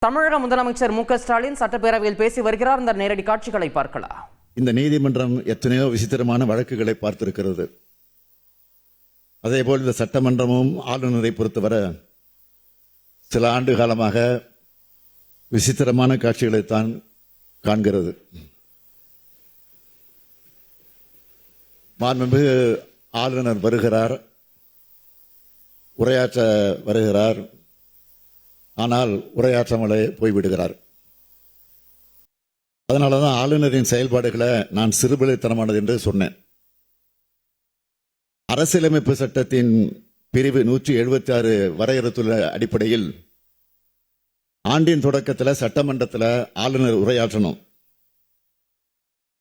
தமிழக முதலமைச்சர் மு.க.ஸ்டாலின் சட்டப்பேரவையில் பேசி வருகிறார். இந்த நேரடி காட்சிகளை பார்க்கலாம். இந்த நீதிமன்றம் எத்தனையோ விசித்திரமான வழக்குகளை பார்த்திருக்கிறது. அதேபோல் இந்த சட்டமன்றமும் ஆளுநரை பொறுத்தவரை சில ஆண்டு காலமாக விசித்திரமான காட்சிகளைத்தான் காண்கிறது. மாண்புமிகு ஆளுநர் வருகிறார், உரையாற்ற வருகிறார், ஆனால் உரையாற்றாமலே போய்விடுகிறார். அதனாலதான் ஆளுநரின் செயல்பாடுகளை நான் சிறுபிள்ளைத்தனமானது என்று சொன்னேன். அரசியலமைப்பு சட்டத்தின் பிரிவு 176 வரையறுத்துள்ள அடிப்படையில் ஆண்டின் தொடக்கத்தில் சட்டமன்றத்தில் ஆளுநர் உரையாற்றணும்.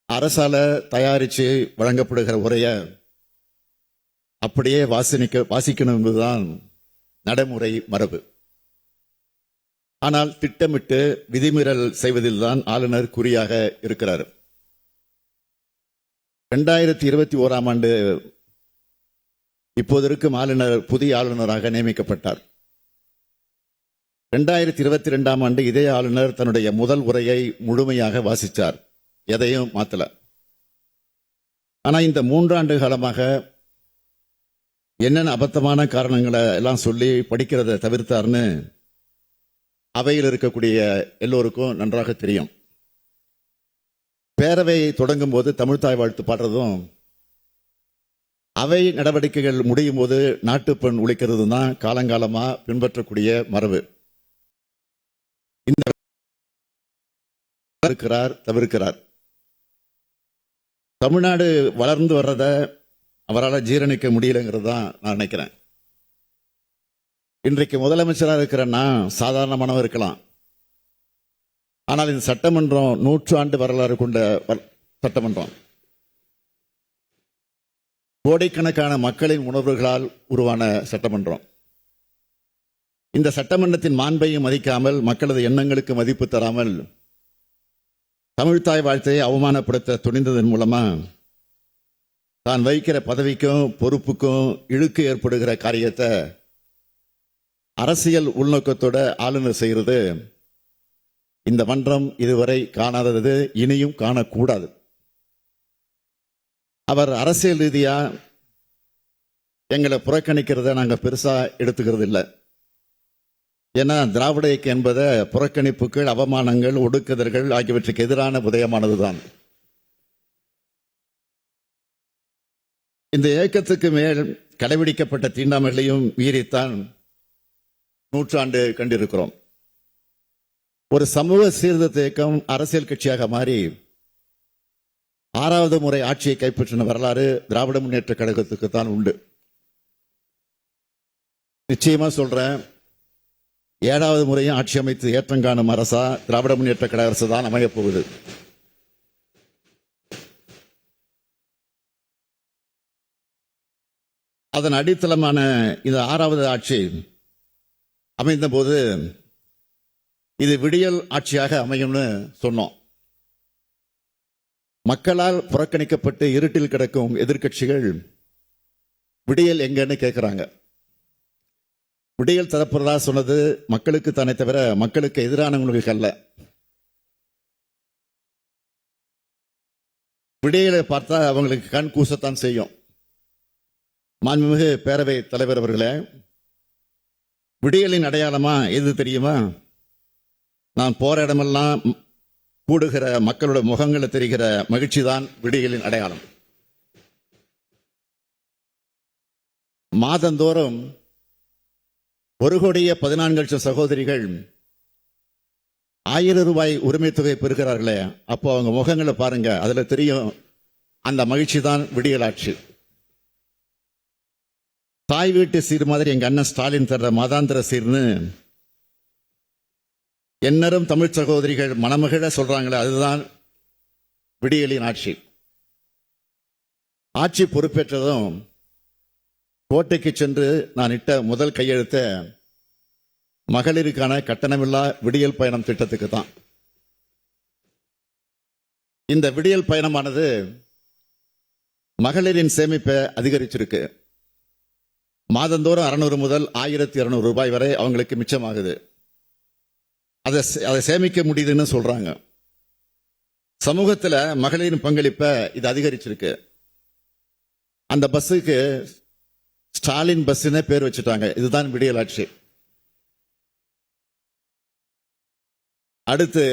அரசால தயாரித்து வழங்கப்படுகிற உரையை அப்படியே வாசிக்கணும் என்பதுதான் நடைமுறை மரபு. ஆனால் திட்டமிட்டு விதிமீறல் செய்வதில் தான் ஆளுநர் குறியாக இருக்கிறார். 2021ஆம் ஆண்டு இப்போது இருக்கும் ஆளுநர் புதிய ஆளுநராக நியமிக்கப்பட்டார். 2022ஆம் ஆண்டு இதே ஆளுநர் தன்னுடைய முதல் உரையை முழுமையாக வாசித்தார், எதையும் மாத்தல. ஆனா இந்த 3 ஆண்டு காலமாக என்னென்ன அபத்தமான காரணங்களை எல்லாம் சொல்லி படிக்கிறத தவிர்த்தார்னு அவையில் இருக்கக்கூடிய எல்லோருக்கும் நன்றாக தெரியும். பேரவை தொடங்கும் போது தமிழ்தாய் வாழ்த்து பாடுறதும், அவை நடவடிக்கைகள் முடியும் போது நாட்டுப்பண் ஒலிக்கிறது தான் காலங்காலமா பின்பற்றக்கூடிய மரபு. இந்த தவிர்க்கிறார். தமிழ்நாடு வளர்ந்து வர்றத அவரால் ஜீரணிக்க முடியலங்கிறது தான் நான் நினைக்கிறேன். இன்றைக்கு முதலமைச்சராக இருக்கிறன்னா சாதாரணமானவர் இருக்கலாம். ஆனால் இந்த சட்டமன்றம் 100 ஆண்டு வரலாறு கொண்ட சட்டமன்றம். கோடிக்கணக்கான மக்களின் உணர்வுகளால் உருவான சட்டமன்றம். இந்த சட்டமன்றத்தின் மாண்பையும் மதிக்காமல், மக்களது எண்ணங்களுக்கு மதிப்பு தராமல், தமிழ்தாய் வாழ்த்தையை அவமானப்படுத்த துணிந்ததன் மூலமா தான் வகிக்கிற பதவிக்கும் பொறுப்புக்கும் இழுக்கு ஏற்படுகிற காரியத்தை அரசியல் உள்நோக்கத்தோட ஆளுநர் செய்கிறது இந்த மன்றம் இதுவரை காணாதது, இனியும் காணக்கூடாது. அவர் அரசியல் ரீதியா எங்களை புறக்கணிக்கிறத நாங்கள் பெருசா எடுத்துக்கிறது இல்லை. ஏன்னா திராவிட இயக்கம் என்பதை புறக்கணிப்புகள், அவமானங்கள், ஒடுக்குதல்கள் ஆகியவற்றுக்கு எதிரான உதயமானதுதான். இந்த இயக்கத்துக்கு மேல் கடைபிடிக்கப்பட்ட தீண்டாமைகளையும் மீறித்தான் 100 ஆண்டு கண்டிருக்கிறோம். ஒரு சமூக சீர்திருத்த இயக்கம் அரசியல் கட்சியாக மாறி 6வது முறை ஆட்சியை கைப்பற்றின வரலாறு திராவிட முன்னேற்ற கழகத்துக்கு தான் உண்டு. நிச்சயமா சொல்றேன், 7வது முறையும் ஆட்சி அமைத்து ஏற்றங்காணும் அரசா திராவிட முன்னேற்ற கழக அரசு தான் அமையப் போகுது. அதன் அடித்தளமான இந்த 6வது ஆட்சி அமைந்த போது இது விடியல் ஆட்சியாக அமையும்னு சொன்னோம். மக்களால் புறக்கணிக்கப்பட்டு இருட்டில் கிடக்கும் எதிர்க்கட்சிகள் விடியல் எங்கன்னு கேட்கிறாங்க. விடியல் தரப்புறதா சொன்னது மக்களுக்கு தானே தவிர மக்களுக்கு எதிரானவங்களுக்கு அல்ல. விடியலை பார்த்தா அவங்களுக்கு கண் கூசத்தான் செய்யும். மாண்புமிகு பேரவை தலைவர் அவர்களே, விடியலின் அடையாளமா எது தெரியுமா? நான் போற இடமெல்லாம் கூடுகிற மக்களோட முகங்களை தெரிகிற மகிழ்ச்சி தான் விடியலின் அடையாளம். மாதந்தோறும் 1,14,00,000 சகோதரிகள் 1000 ரூபாய் உரிமை தொகை பெறுகிறார்களே, அப்போ அவங்க முகங்களை பாருங்க, அதுல தெரியும் அந்த மகிழ்ச்சி தான் விடியலாட்சி. தாய் வீட்டு சீர் மாதிரி எங்க அண்ணன் ஸ்டாலின் தர்ற மாதாந்திர சீர்னு என்னரும் தமிழ் சகோதரிகள் மணமகிழ சொல்றாங்களே, அதுதான் விடியலின் ஆட்சி. ஆட்சி பொறுப்பேற்றதும் கோட்டைக்கு சென்று நான் இட்ட முதல் கையெழுத்த மகளிருக்கான கட்டணமில்லா விடியல் பயணம் திட்டத்துக்கு தான். இந்த விடியல் பயணமானது மகளிரின் சேமிப்பை அதிகரிச்சிருக்கு. மாதந்தோறும் 600 முதல் 1200 ரூபாய் வரை அவங்களுக்கு மிச்சமாகுது. அதை சேமிக்க முடியுதுன்னு சொல்றாங்க. சமூகத்தில் மகளிரின் பங்களிப்பை இது அதிகரிச்சிருக்கு. அந்த பஸ்ஸுக்கு ஸ்டாலின் பஸ்ஸுன்னே பேர் வச்சுட்டாங்க. இதுதான் விடியல் ஆட்சி. அடுத்து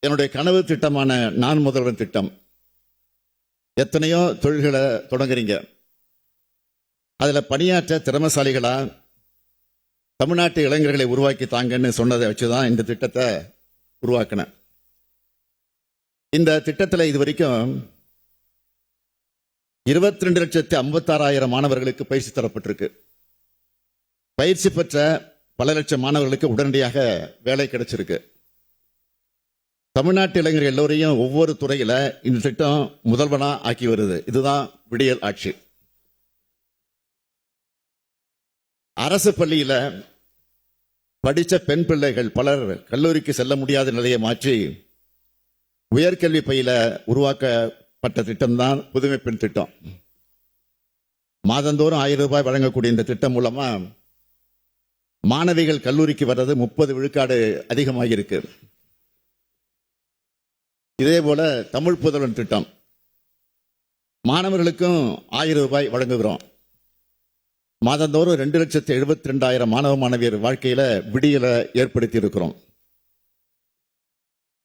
என்னுடைய கனவு திட்டமான நான் முதல்வன் திட்டம். எத்தனையோ தொழில்களை தொடங்குறீங்க. அதில் பணியாற்ற திறமசாலிகளா தமிழ்நாட்டு இளைஞர்களை உருவாக்கி தாங்கன்னு சொன்னதை வச்சுதான் இந்த திட்டத்தை உருவாக்கினேன். இந்த திட்டத்தில் இதுவரைக்கும் 22,56,000 மாணவர்களுக்கு பயிற்சி தரப்பட்டிருக்கு. பயிற்சி பெற்ற பல லட்சம் மாணவர்களுக்கு உடனடியாக வேலை கிடைச்சிருக்கு. தமிழ்நாட்டு இளைஞர்கள் எல்லோரையும் ஒவ்வொரு துறையில இந்த திட்டம் முதல்வனா ஆக்கி வருது. இதுதான் விடியல் ஆட்சி. அரசு பள்ளியில படித்த பெண் பிள்ளைகள் பலர் கல்லூரிக்கு செல்ல முடியாத நிலையை மாற்றி உயர்கல்வி பயில உருவாக்கப்பட்ட திட்டம் தான் புதுமை பெண் திட்டம். மாதந்தோறும் 1000 ரூபாய் வழங்கக்கூடிய இந்த திட்டம் மூலமா மாணவிகள் கல்லூரிக்கு வர்றது 30 விழுக்காடு அதிகமாக இருக்கு. இதே போல தமிழ் புதல்வன் திட்டம் மாணவர்களுக்கும் 1000 ரூபாய் வழங்குகிறோம். மாதந்தோறும் 2,72,000 மாணவ மாணவியர் வாழ்க்கையில விடியலை ஏற்படுத்தி இருக்கிறோம்.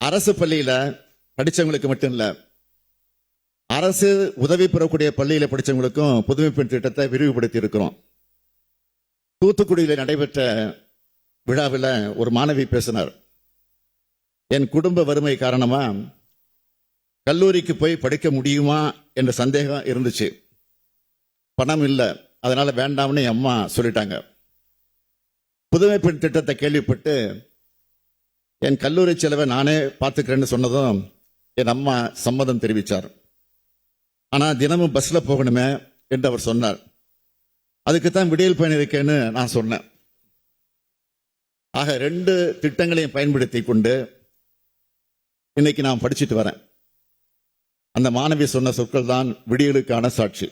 அரசு பள்ளியில படிச்சவங்களுக்கு மட்டும் இல்ல, அரசு உதவி பெறக்கூடிய பள்ளியில படிச்சவங்களுக்கும் புதுமை பெண் திட்டத்தை விரிவுபடுத்தி இருக்கிறோம். தூத்துக்குடியில் நடைபெற்ற விழாவில் ஒரு மாணவி பேசினார். என் குடும்ப வறுமை காரணமா கல்லூரிக்கு போய் படிக்க முடியுமா என்ற சந்தேகம் இருந்துச்சு. பணம் இல்லை, அதனால வேண்டாம்னு என் அம்மா சொல்லிட்டாங்க. புதுமை பெண் திட்டத்தை கேள்விப்பட்டு என் கல்லூரி செலவை நானே பார்த்துக்கிறேன்னு சொன்னதும் என் அம்மா சம்மதம் தெரிவித்தார். ஆனால் தினமும் பஸ்ல போகணுமே என்று அவர் சொன்னார். அதுக்குத்தான் விடியல் பயன் இருக்கேன்னு நான் சொன்னேன். ஆக 2 திட்டங்களையும் பயன்படுத்தி கொண்டு இன்னைக்கு நான் படிச்சுட்டு வரேன். அந்த மாணவி சொன்ன சொற்கள் தான் விடியலுக்கான சாட்சி.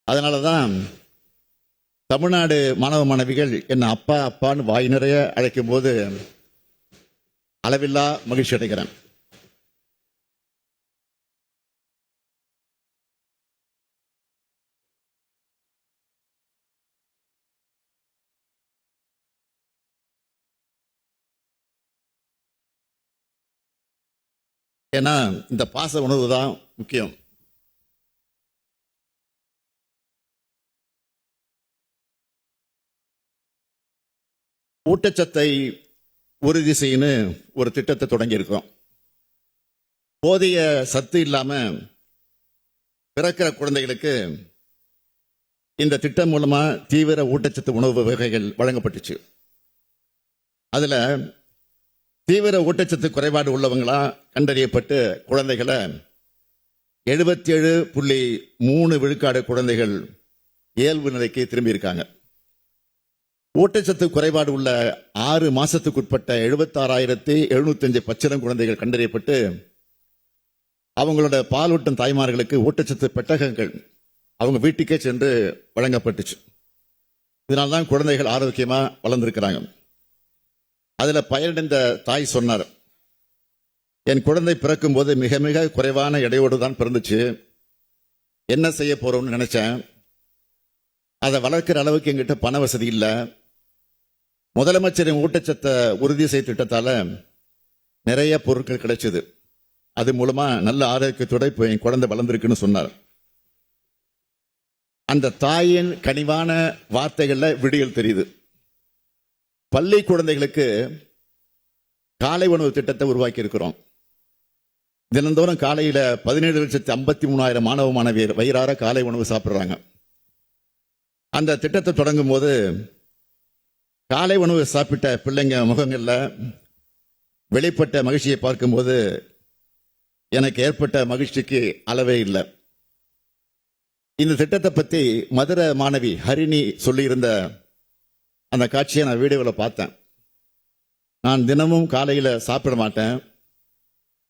அதனாலதான் தமிழ்நாடு மாணவ மாணவிகள் என்ன அப்பா அப்பான்னு வாய் நிறைய அழைக்கும் போது அளவில்லா மகிழ்ச்சி அடைகிறேன். ஏன்னா இந்த பாச உணர்வு தான் முக்கியம். ஊட்டச்சத்தை உறுதி செய்யணும் ஒரு திட்டத்தை தொடங்கி இருக்கோம். போதிய சத்து இல்லாம பிறக்கிற குழந்தைகளுக்கு இந்த திட்டம் மூலமா தீவிர ஊட்டச்சத்து உணவு வகைகள் வழங்கப்பட்டுச்சு. அதுல தீவிர ஊட்டச்சத்து குறைபாடு உள்ளவங்களா கண்டறியப்பட்டு குழந்தைகளை 77.3 விழுக்காடு குழந்தைகள் இயல்பு நிலைக்கு திரும்பி இருக்காங்க. ஊட்டச்சத்து குறைபாடு உள்ள 6 மாசத்துக்குட்பட்ட 76,705 பச்சிளம் குழந்தைகள் கண்டறியப்பட்டு அவங்களோட பாலூட்டும் தாய்மார்களுக்கு ஊட்டச்சத்து பெட்டகங்கள் அவங்க வீட்டுக்கே சென்று வழங்கப்பட்டுச்சு. இதனால்தான் குழந்தைகள் ஆரோக்கியமா வளர்ந்திருக்கிறாங்க. அதுல பயனடைந்த தாய் சொன்னார், என் குழந்தை பிறக்கும் போது மிக மிக குறைவான எடையோடு தான் பிறந்துச்சு. என்ன செய்ய போறோம்னு நினைச்சேன். அதை வளர்க்கிற அளவுக்கு எங்கிட்ட பண வசதி இல்லை. முதலமைச்சரின் ஊட்டச்சத்தை உறுதி செய்த திட்டத்தால நிறைய பொருட்கள் கிடைச்சது. அது மூலமா நல்ல ஆரோக்கியத்தோட இப்போ என் குழந்தை வளர்ந்துருக்குன்னு சொன்னார். அந்த தாயின் கனிவான வார்த்தைகள்ல விடியல் தெரியுது. பள்ளி குழந்தைகளுக்கு காலை உணவு திட்டத்தை உருவாக்கி இருக்கிறோம். தினந்தோறும் காலையில 17,53,000 மாணவ மாணவியர் வயிறார காலை உணவு சாப்பிடுறாங்க. அந்த திட்டத்தை தொடங்கும் போது காலை உணவு சாப்பிட்ட பிள்ளைங்க முகங்கள்ல வெளிப்பட்ட மகிழ்ச்சியை பார்க்கும்போது எனக்கு ஏற்பட்ட மகிழ்ச்சிக்கு அளவே இல்லை. இந்த திட்டத்தை பத்தி மதுரை மாணவி ஹரிணி சொல்லியிருந்த அந்த காட்சியை நான் வீடியோவில் பார்த்தேன். நான் தினமும் காலையில் சாப்பிட மாட்டேன்.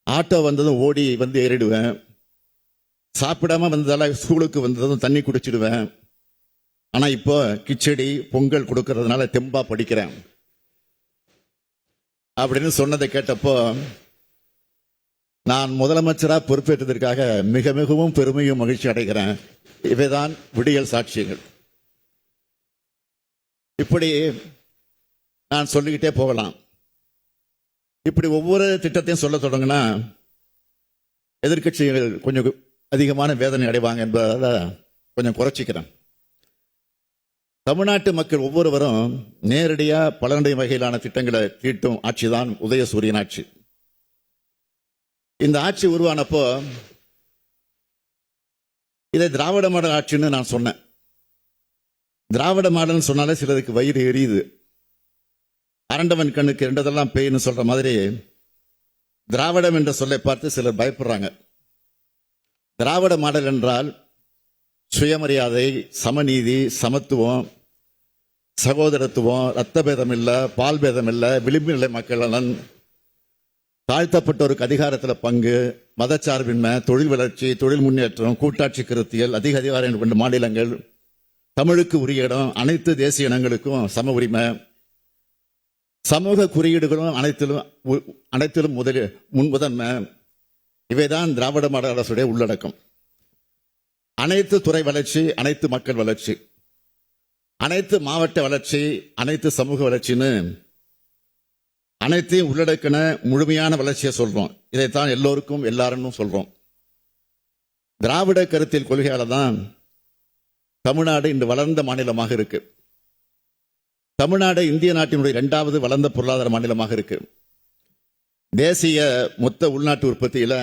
ஆட்டோ வந்ததும் ஓடி வந்து ஏறிடுவேன். சாப்பிடாம வந்ததால ஸ்கூலுக்கு வந்ததும் தண்ணி குடிச்சிடுவேன். ஆனால் இப்போ கிச்சடி பொங்கல் கொடுக்கறதுனால தெம்பா படிக்கிறேன். அப்படின்னு சொன்னதை கேட்டப்போ நான் முதலமைச்சரா பொறுப்பேற்றதற்காக மிக மிகவும் பெருமையும் மகிழ்ச்சி அடைகிறேன். இவைதான் விடியல் சாட்சியங்கள். இப்படி நான் சொல்லிக்கிட்டே போகலாம். இப்படி ஒவ்வொரு திட்டத்தையும் சொல்ல தொடங்கினா எதிர்க்கட்சிகள் கொஞ்சம் அதிகமான வேதனை அடைவாங்க என்பதால கொஞ்சம் குறைச்சிக்கிறேன். தமிழ்நாட்டு மக்கள் ஒவ்வொருவரும் நேரடியா பலனடைய வகையிலான திட்டங்களை தீட்டும் ஆட்சிதான் உதயசூரியன் ஆட்சி. இந்த ஆட்சி உருவானப்போ இதை திராவிட மாடல் ஆட்சின்னு நான் சொன்னேன். திராவிட மாடல் சொன்னாலே சிலருக்கு வயிறு எரியுது. அரண்டவன் கண்ணுக்கு ரெண்டதெல்லாம் பேய்னு சொல்ற மாதிரி திராவிடம் என்ற சொல்லை பார்த்து சிலர் பயப்படுறாங்க. திராவிட மாடல் என்றால் சுயமரியாதை, சமநீதி, சமத்துவம், சகோதரத்துவம், ரத்த பேதம் இல்ல, பால் பேதம் இல்ல, விளிம்பு நிலை மக்கள் நலன், தாழ்த்தப்பட்டோருக்கு அதிகாரத்தில் பங்கு, மதச்சார்பின்மை, தொழில் வளர்ச்சி, தொழில் முன்னேற்றம், கூட்டாட்சி கருத்தியல், அதிக அதிகாரம் கொண்ட மாநிலங்கள், தமிழுக்கு உரிய இடம், அனைத்து தேசிய இனங்களுக்கும் சம உரிமை, சமூக குறியீடுகளும் அனைத்திலும் முதன்மை. இவைதான் திராவிட மாடல் அரசுடைய உள்ளடக்கம். அனைத்து துறை வளர்ச்சி, அனைத்து மக்கள் வளர்ச்சி, அனைத்து மாவட்ட வளர்ச்சி, அனைத்து சமூக வளர்ச்சின்னு அனைத்தையும் உள்ளடக்கின முழுமையான வளர்ச்சியை சொல்றோம். இதைத்தான் எல்லோருக்கும் எல்லாரும் சொல்றோம். திராவிட கருத்தியல் கொள்கையால தான் தமிழ்நாடு இன்று வளர்ந்த மாநிலமாக இருக்கு. தமிழ்நாடு இந்திய நாட்டினுடைய 2வது வளர்ந்த பொருளாதார மாநிலமாக இருக்கு. தேசிய மொத்த உள்நாட்டு உற்பத்தியில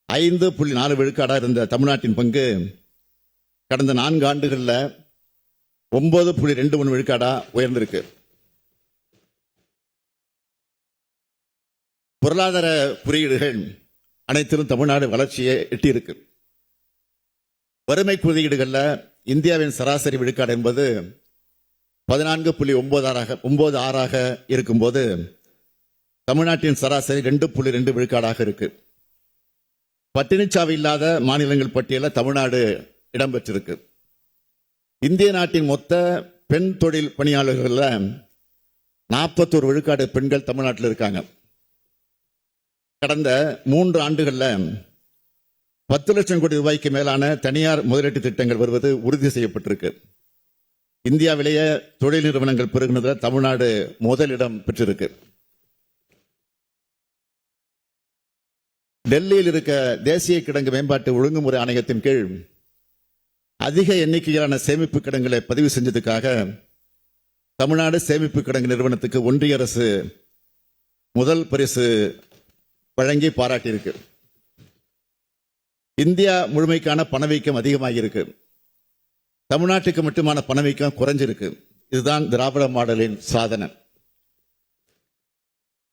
5.4 விழுக்காடா இருந்த தமிழ்நாட்டின் பங்கு கடந்த 4 ஆண்டுகளில் 9.21 விழுக்காடா உயர்ந்திருக்கு. பொருளாதார குறியீடுகள் அனைத்திலும் தமிழ்நாடு வளர்ச்சியை எட்டியிருக்கு. வறுமை குறியீடுகள்ல இந்தியாவின் சராசரி விழுக்காடு என்பது 14.96 இருக்கும்போது தமிழ்நாட்டின் சராசரி 2.2 விழுக்காடாக இருக்கு. பட்டினிச்சாவு இல்லாத மாநிலங்கள் பட்டியலில் தமிழ்நாடு இடம்பெற்றிருக்கு. இந்திய நாட்டின் மொத்த பெண் தொழில் பணியாளர்கள் 41 விழுக்காடு பெண்கள் தமிழ்நாட்டில் இருக்காங்க. கடந்த 3 ஆண்டுகளில் 10 லட்சம் கோடி ரூபாய்க்கு மேலான தனியார் முதலீட்டு திட்டங்கள் வருவது உறுதி செய்யப்பட்டிருக்கு. இந்தியாவிலேயே தொழில் நிறுவனங்கள் பெருகினதில் தமிழ்நாடு முதலிடம் பெற்றிருக்கு. டெல்லியில் இருக்க தேசிய கிடங்கு மேம்பாட்டு ஒழுங்குமுறை ஆணையத்தின் கீழ் அதிக எண்ணிக்கையிலான சேமிப்பு கிடங்குகளை பதிவு செஞ்சதுக்காக தமிழ்நாடு சேமிப்பு கிடங்கு நிறுவனத்துக்கு ஒன்றிய அரசு முதல் பரிசு வழங்கி பாராட்டியிருக்கு. இந்தியா முழுமைக்கான பணவீக்கம் அதிகமாகியிருக்கு. தமிழ்நாட்டுக்கு மட்டுமான பணவீக்கம் குறைஞ்சிருக்கு. இதுதான் திராவிட மாடலின் சாதனை.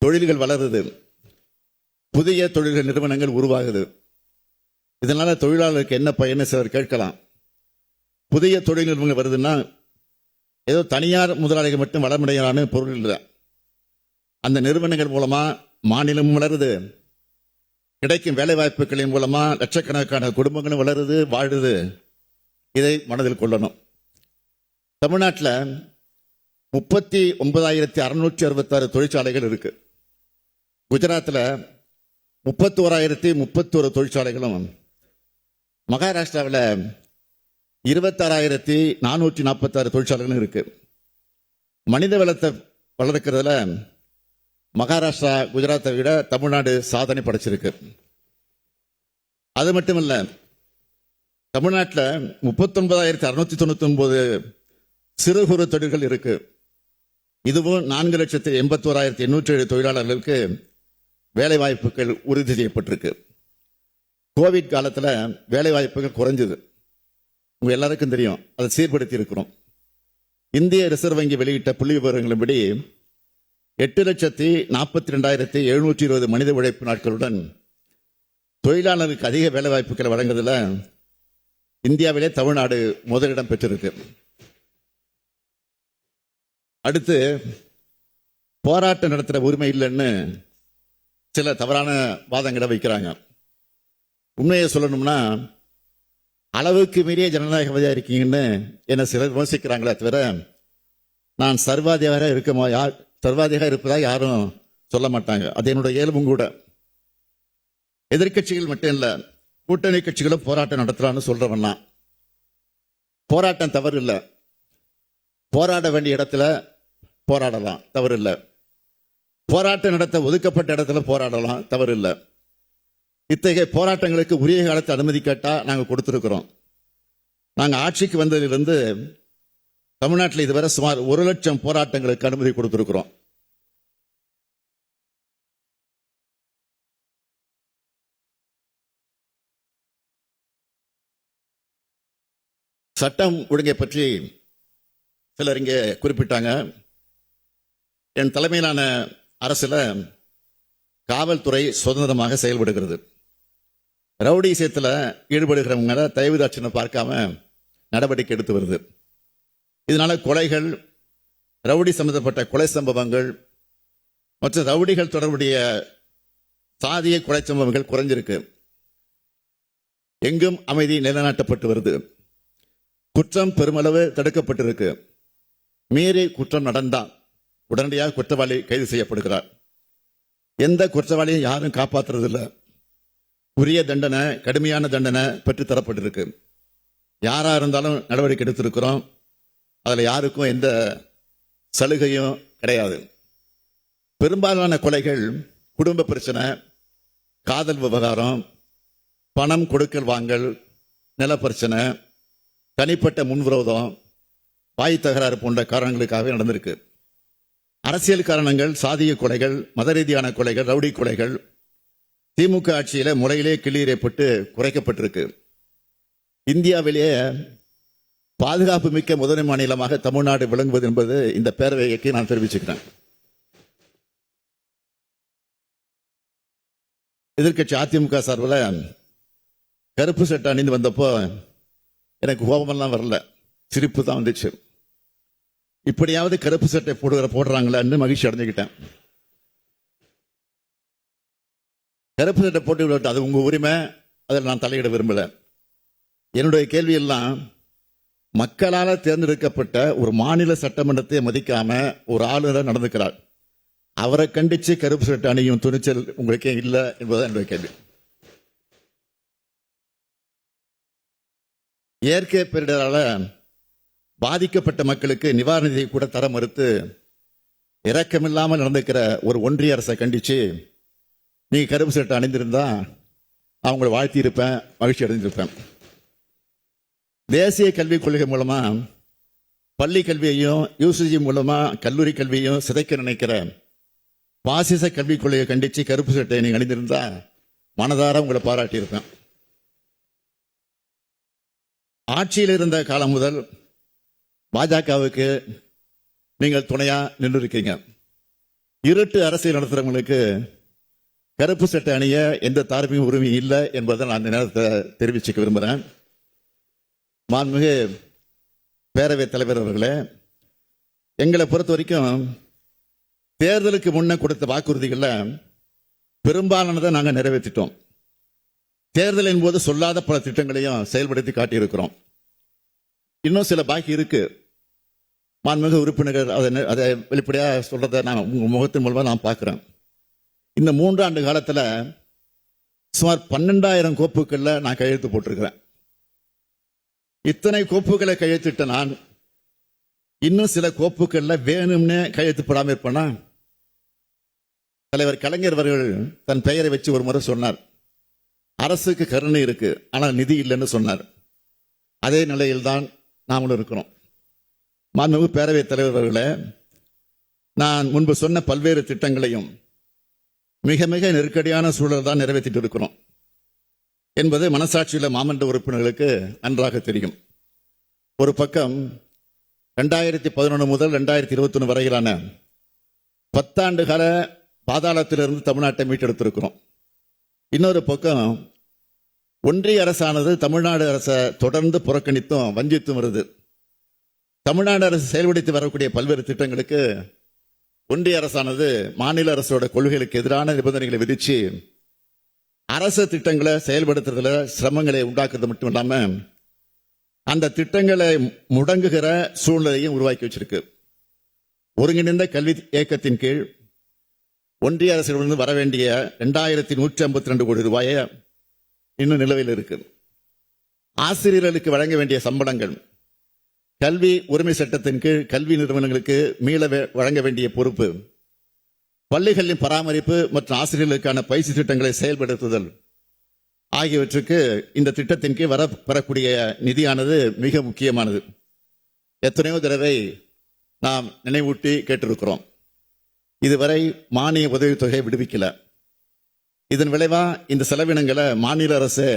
தொழில்கள் வளருது, புதிய தொழில்கள் நிறுவனங்கள் உருவாகுது. இதனால தொழிலாளருக்கு என்ன பயன்னு சிலர் கேட்கலாம். புதிய தொழில் நிறுவனங்கள் வருதுன்னா ஏதோ தனியார் முதலாளிகள் மட்டும் வளமடையான்னு பொருள் இல்லை. அந்த நிறுவனங்கள் மூலமா மாநிலம் வளருது, கிடைக்கும் வேலை வாய்ப்புகளின் மூலமா லட்சக்கணக்கான குடும்பங்களும் வளருது, வாழுது. இதை மனதில் கொள்ளணும். தமிழ்நாட்டில் 39,666 தொழிற்சாலைகள் இருக்கு. குஜராத்தில் 31,031 தொழிற்சாலைகளும், மகாராஷ்டிராவில் 26,446 தொழிற்சாலைகளும் இருக்கு. மனித வளத்தை வளர்க்கிறதுல மகாராஷ்டிரா குஜராத்தை விட தமிழ்நாடு சாதனை படைச்சிருக்கு. அது மட்டுமல்ல, தமிழ்நாட்டில் 39,699 சிறு குறு தொழில்கள் இருக்கு. இதுவும் 4,81,807 தொழிலாளர்களுக்கு வேலை வாய்ப்புகள் உறுதி செய்யப்பட்டிருக்கு. கோவிட் காலத்தில் வேலை வாய்ப்புகள் குறைஞ்சது, உங்க எல்லாருக்கும் தெரியும். அதை சீர்படுத்தி இருக்கிறோம். இந்திய ரிசர்வ் வங்கி வெளியிட்ட புள்ளி விவரங்களின்படி 8,42,720 மனித உழைப்பு நாட்களுடன் தொழிலாளர்களுக்கு அதிக வேலை வாய்ப்புகளை வழங்குவதில் இந்தியாவிலே தமிழ்நாடு முதலிடம் பெற்றிருக்கு. அடுத்து, போராட்டம் நடத்துகிற உரிமை இல்லைன்னு சில தவறான வாதங்களை வைக்கிறாங்க. உண்மையை சொல்லணும்னா, அளவுக்கு மீறிய ஜனநாயகவாதியா இருக்கீங்கன்னு என்ன சிலர் விமர்சிக்கிறாங்களே தவிர, நான் சர்வாதிகாரியாக சர்வாதிகாரம் இருப்பதா யாரும் சொல்ல மாட்டாங்க. அது என்னுடைய இயல்பும் கூட. எதிர்க்கட்சிகள் மட்டும் இல்ல, கூட்டணி கட்சிகளும் போராட்டம் நடத்தலாம்னு சொல்றவன் நான். போராட்டம் தவறு இல்லை. போராட வேண்டிய இடத்துல போராடலாம், தவறு இல்லை. போராட்டம் நடத்த ஒதுக்கப்பட்ட இடத்துல போராடலாம், தவறு இல்லை. இத்தகைய போராட்டங்களுக்கு உரிய காலத்தை அனுமதி கேட்டா நாங்கள் கொடுத்திருக்கிறோம். நாங்கள் ஆட்சிக்கு வந்ததிலிருந்து தமிழ்நாட்டில் இதுவரை சுமார் 1 லட்சம் போராட்டங்களுக்கு அனுமதி கொடுத்திருக்கிறோம். சட்டம் ஒழுங்கை பற்றி சிலர் இங்கே குறிப்பிட்டாங்க. என் தலைமையிலான அரசுல காவல்துறை சுதந்திரமாக செயல்படுகிறது. ரவுடிசத்தில் ஈடுபடுகிறவங்க தயவுதாட்சியை பார்க்காம நடவடிக்கை எடுத்து வருது. இதனால கொலைகள், ரவுடி சம்பந்தப்பட்ட கொலை சம்பவங்கள் மற்றும் ரவுடிகள் தொடர்புடைய சாதிய கொலை சம்பவங்கள் குறைஞ்சிருக்கு. எங்கும் அமைதி நிலைநாட்டப்பட்டு வருது. குற்றம் பெருமளவு தடுக்கப்பட்டிருக்கு. மீறி குற்றம் நடந்தால் உடனடியாக குற்றவாளி கைது செய்யப்படுகிறார். எந்த குற்றவாளியும் யாரும் காப்பாற்றுறதில்லை. உரிய தண்டனை, கடுமையான தண்டனை பெற்று தரப்பட்டிருக்கு. யாரா இருந்தாலும் நடவடிக்கை எடுத்திருக்கிறோம். அதில் யாருக்கும் எந்த சலுகையும் கிடையாது. பெரும்பாலான கொலைகள் குடும்ப பிரச்சனை, காதல் விவகாரம், பணம் கொடுக்கல் வாங்கல், நிலப்பிரச்சனை, தனிப்பட்ட முன்விரோதம், வாய் தகராறு போன்ற காரணங்களுக்காக நடந்திருக்கு. அரசியல் காரணங்கள், சாதிய கொலைகள், மத ரீதியான கொலைகள், ரவுடி கொலைகள் திமுக ஆட்சியில முறையிலே கிளீரப்பட்டு குறைக்கப்பட்டிருக்கு. இந்தியாவிலேயே பாதுகாப்பு மிக்க முதன்மை மாநிலமாக தமிழ்நாடு விளங்குவது என்பது இந்த பேரவைக்கு நான் தெரிவிச்சுக்கிறேன். எதிர்க்கட்சி அதிமுக சார்பில் கருப்பு சட்டை அணிந்து வந்தப்போ எனக்கு கோபமெல்லாம் வரல, சிரிப்பு தான் வந்துச்சு. இப்படியாவது கருப்பு சட்டை போடுறாங்களான்னு மகிழ்ச்சி அடைஞ்சுக்கிட்டேன். கருப்பு சட்டை போட்டு விட்டு அது உங்க உரிமை, அதில் நான் தலையிட விரும்பல. என்னுடைய கேள்வி எல்லாம், மக்களால் தேர்ந்தெடுக்கப்பட்ட ஒரு மாநில சட்டமன்றத்தை மதிக்காம ஒரு ஆளுநர் நடந்துக்கிறார். அவரை கண்டிச்சு கருப்பு சட்டை அணியும் துணிச்சல் உங்களுக்கே இல்லை என்பதுதான் என்னுடைய கேள்வி. இயற்கை பேரிடரால பாதிக்கப்பட்ட மக்களுக்கு நிவாரண நிதியை கூட தர மறுத்து இரக்கமில்லாமல் நடந்துக்கிற ஒரு ஒன்றிய அரசை கண்டிச்சு நீங்க கருப்பு சட்டை அணிந்திருந்தா அவங்களை வாழ்த்தி இருப்பேன், மகிழ்ச்சி அடைந்திருப்பேன். தேசிய கல்விக் கொள்கை மூலமா பள்ளி கல்வியையும் யூசிஜி மூலமா கல்லூரி கல்வியையும் சிதைக்க நினைக்கிற பாசிச கல்விக் கொள்கையை கண்டிச்சு கருப்பு சட்டை நீங்க அணிந்திருந்தா மனதார உங்களை பாராட்டி இருப்பேன். ஆட்சியில் இருந்த காலம் முதல் பாஜகவுக்கு நீங்கள் துணையா நின்று இருக்கீங்க. இருட்டு அரசியல் நடத்துறவங்களுக்கு கருப்பு சட்டை அணிய எந்த தார்மீக உரிமையும் இல்லை என்பதை நான் இந்த நேரத்தை தெரிவிச்சுக்க விரும்புகிறேன். மாண்புமிகு பேரவைத் தலைவர் அவர்களே, எங்களை பொறுத்த வரைக்கும் தேர்தலுக்கு முன்ன கொடுத்த வாக்குறுதிகளை பெரும்பாலானதை நாங்கள் நிறைவேற்றிட்டோம். தேர்தலின் போது சொல்லாத பல திட்டங்களையும் செயல்படுத்தி காட்டியிருக்கிறோம். இன்னும் சில பாக்கி இருக்கு. மாண்புமிகு உறுப்பினர்கள் அதை வெளிப்படையாக சொல்றதை நான் உங்க முகத்தின் மூலமாக நான் பார்க்கிறேன். இந்த 3 ஆண்டு காலத்தில் சுமார் 12,000 கோப்புகள்ல நான் கையெழுத்து போட்டிருக்கிறேன். இத்தனை கோப்புகளை கையெழுத்திட்ட நான் இன்னும் சில கோப்புகள்ல வேணும்னே கையெழுத்து போடாம இருப்பேனா? தலைவர் கலைஞர் அவர்கள் தன் பெயரை வச்சு ஒரு முறை சொன்னார், அரசுக்கு கருணை இருக்கு ஆனால் நிதி இல்லைன்னு சொன்னார். அதே நிலையில்தான் நாமளும் இருக்கிறோம். மாண்புமிகு பேரவைத் தலைவர் அவர்களே, நான் முன்பு சொன்ன பல்வேறு திட்டங்களையும் மிக மிக நெருக்கடியான சூழல் தான் நிறைவேற்றிட்டு இருக்கிறோம் என்பது மனசாட்சியுள்ள மாமன்ற உறுப்பினர்களுக்கு நன்றாக தெரியும். ஒரு பக்கம் 2011 முதல் 2021 வரையிலான 10 ஆண்டு கால பாதாளத்திலிருந்து தமிழ்நாட்டை மீட்டெடுத்திருக்கிறோம். இன்னொரு பக்கம் ஒன்றிய அரசானது தமிழ்நாடு அரசை தொடர்ந்து புறக்கணித்தும் வஞ்சித்தும் வருது. தமிழ்நாடு அரசு செயல்படுத்தி வரக்கூடிய பல்வேறு திட்டங்களுக்கு ஒன்றிய அரசானது மாநில அரசோட கொள்கைகளுக்கு எதிரான நிபந்தனைகளை விதிச்சு அரசு திட்டங்களை செயல்படுத்துறதுல சிரமங்களை உண்டாக்குறது மட்டும் இல்லாம அந்த திட்டங்களை முடங்குகிற சூழ்நிலையும் உருவாக்கி வச்சிருக்கு. ஒருங்கிணைந்த கல்வி இயக்கத்தின் கீழ் ஒன்றிய அரசிடமிருந்து வர வேண்டிய 2152 கோடி ரூபாயை இன்னும் நிலுவையில் இருக்கு. ஆசிரியர்களுக்கு வழங்க வேண்டிய சம்பளங்கள் கல்வி உரிமை சட்டத்தின் கீழ் கல்வி நிறுவனங்களுக்கு மீள வழங்க வேண்டிய பொறுப்பு, பள்ளிகளின் பராமரிப்பு மற்றும் ஆசிரியர்களுக்கான பயிற்சி திட்டங்களை செயல்படுத்துதல் ஆகியவற்றுக்கு இந்த திட்டத்தின் கீழ் பெறக்கூடிய நிதியானது மிக முக்கியமானது. எத்தனையோ தடவை நாம் நினைவூட்டி கேட்டிருக்கிறோம். இதுவரை மானிய உதவித்தொகை விடுவிக்கல. இதன் விளைவா இந்த செலவினங்களை மாநில அரசு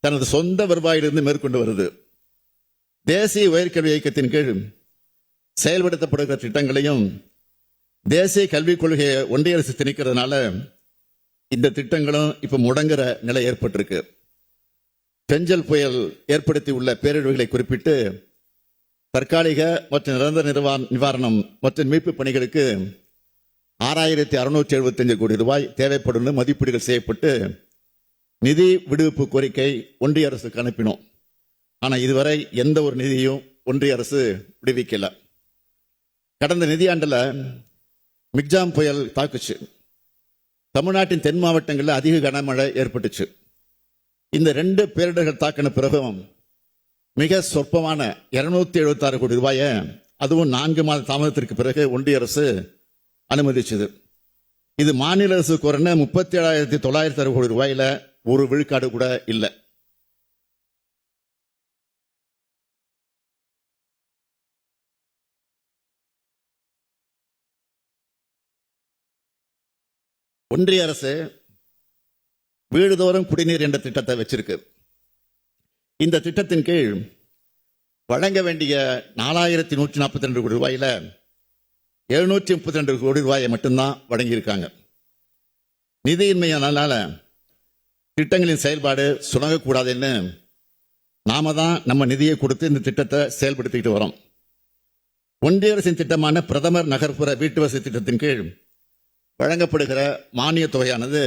தனது சொந்த வருவாயிலிருந்து மேற்கொண்டு வருது. தேசிய உயர்கல்வி இயக்கத்தின் கீழ் செயல்படுத்தப்படுகிற திட்டங்களையும் தேசிய கல்விக் கொள்கையை ஒன்றிய அரசு திணிக்கிறதுனால இந்த திட்டங்களும் இப்ப முடங்குற நிலை ஏற்பட்டிருக்கு. பெஞ்சல் புயல் ஏற்படுத்தியுள்ள பேரிடர்களை குறிப்பிட்டு தற்காலிக மற்றும் நிரந்தர நிவாரணம் மற்றும் மீட்பு பணிகளுக்கு 6675 கோடி ரூபாய் தேவைப்படும் மதிப்பீடுகள் செய்யப்பட்டு நிதி விடுவிப்பு கோரிக்கை ஒன்றிய அரசுக்கு அனுப்பினோம். ஆனால் இதுவரை எந்த ஒரு நிதியும் ஒன்றிய அரசு விடுவிக்கல. கடந்த நிதியாண்டில் மிக்ஜாம் புயல் தாக்குச்சு. தமிழ்நாட்டின் தென் மாவட்டங்களில் அதிக கனமழை ஏற்பட்டுச்சு. இந்த 2 பேரிடர்கள் தாக்கின பிறகும் மிக சொற்பமான 276 கோடி ரூபாயை, அதுவும் 4 மாத தாமதத்திற்கு பிறகு ஒன்றிய அரசு அனுமதிச்சது. இது மாநில அரசு கோரின 37,906 கோடி ரூபாயில ஒரு விழுக்காடு கூட இல்லை. ஒன்றிய அரசு வீடுதோறும் குடிநீர் என்ற திட்டத்தை வச்சிருக்கு. இந்த திட்டத்தின் கீழ் வழங்க வேண்டிய 4142 கோடி ரூபாயில 732 கோடி ரூபாயை மட்டும்தான் வழங்கியிருக்காங்க. நிதியின்மையானால திட்டங்களின் செயல்பாடு சுணங்கக்கூடாதுன்னு நாம தான் நம்ம நிதியை கொடுத்து இந்த திட்டத்தை செயல்படுத்திக்கிட்டு வரோம். ஒன்றிய அரசின் திட்டமான பிரதமர் நகர்ப்புற வீட்டு வசதி திட்டத்தின் கீழ் வழங்கப்படுகிற மானிய தொகையானது